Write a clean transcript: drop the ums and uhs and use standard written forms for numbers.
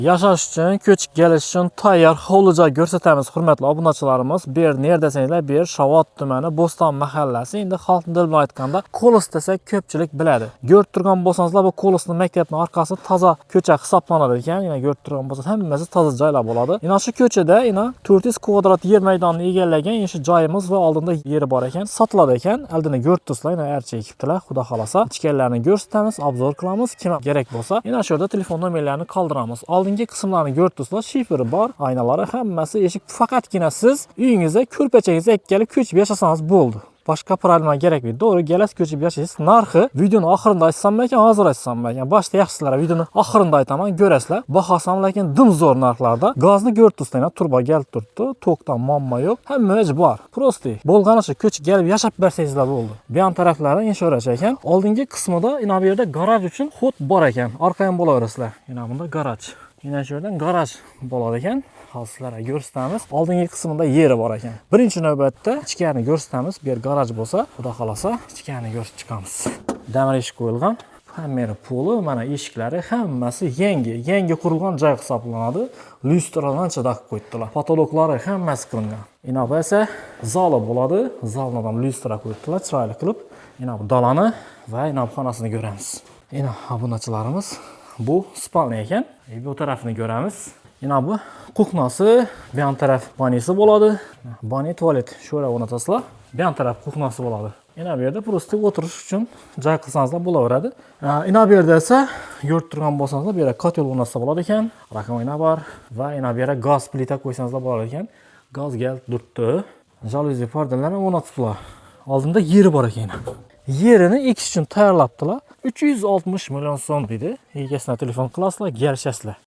Yashash uchun, ko'chib kelish uchun tayyor hovli joy ko'rsatamiz, hurmatli obunachilarimiz. Bu yer nerede desanglar, bu yer Shovot tumani Bo'ston mahallasi. Endi xalqning dili bilan aytganda Qo'lis desa ko'pchilik biladi. Ko'rib turgan bo'lsangizlar, bu Qo'lisning maktabning orqasi toza ko'cha hisoblanadi ekan. Yana ko'rib turgan bo'lsangiz, hammasi toza joylar bo'ladi. Yana shu ko'chada 400 kvadrat yer maydonini egallagan shu joyimiz va oldinda yeri bor ekan, sotiladi ekan. Oldini ko'rib turibsizlar, yana archa ekibdilar. Xudo xolasa ichkarilarini ko'rsatamiz, obzor qilamiz. Kim kerak bo'lsa, yana shu yerda telefon nomerlarini qoldiramiz. Oldingi qismlarni ko'rib turibsizlar, shifri bor, aynalari hammasi eshik. Faqatgina siz uyingizda ko'rpachangizga kelib ko'chib yashasangiz bo'ldi. Boshqa paralma kerak yo'q. To'g'ri, galas ko'chib yashaysiz. Narxi videoni oxirida aytsammi ekan, hozir aytsammi ekan. Boshda yaxshilar, videoni oxirida aytaman, ko'rasizlar. Bahosam, lekin dim zo'r narxlarda. Gazni ko'rib turibsizlar, turba kelib turibdi. Tokdan muammo yo'q. Hamma ish bor. Prosti. Bo'lgani shu ko'chib kelib yashab bersangizlar bo'ldi. Bu yon taraflari inshorash ekan. Oldingi qismida bu yerda garaj uchun xod bor ekan. Orqa ham bo'laverasizlar. Yana bunda garaj. Yana shu yerdan garaj bo'ladi ekan. Hozir sizlarga ko'rsatamiz. Oldingi qismida yeri bor ekan. Birinchi navbatda ichkarini ko'rsatamiz. Bu yer garaj bo'lsa, xudo xolasa ichkarini ko'rsatib chiqamiz. Damir eshik qo'yilgan. Hamma poli, mana eshiklari hammasi yangi qurilgan joy hisoblanadi. Lyustradan chadaq qo'yibdilar. Patoloklari hammasi qilingan. Yana bu esa zali bo'ladi. Zaldan ham lyustra qo'yibdilar, chiroyli qilib. Yana bu dalani va yana bu xonasini ko'ramiz. Yana obunachilarimiz, bu spalniya ekan. Bu tarafini ko'ramiz. Yana bu kuxnasi, bu yon taraf banisi bo'ladi. Bani tualet sho'ra o'rnatasizlar. Bu yon taraf kuxnasi bo'ladi. Yana bu yerda prosta o'tirish uchun joy qilsangizlar bo'laveradi. Yana bu yerda esa ko'rib turgan bo'lsangizlar, bu yerda kotel o'rnatsa bo'ladi ekan. Rakovina bor va yana bu yerda gaz plita qo'ysangizlar bo'lar ekan. Gaz kelib turibdi. Jaluzi pardalarni o'rnatibdilar. Oldinda yeri bor ekan. Yerini ekish uchun tayyorlabdilar. 360 million so'm dedi. Egasini telefon qilasizlar, kelishasizlar.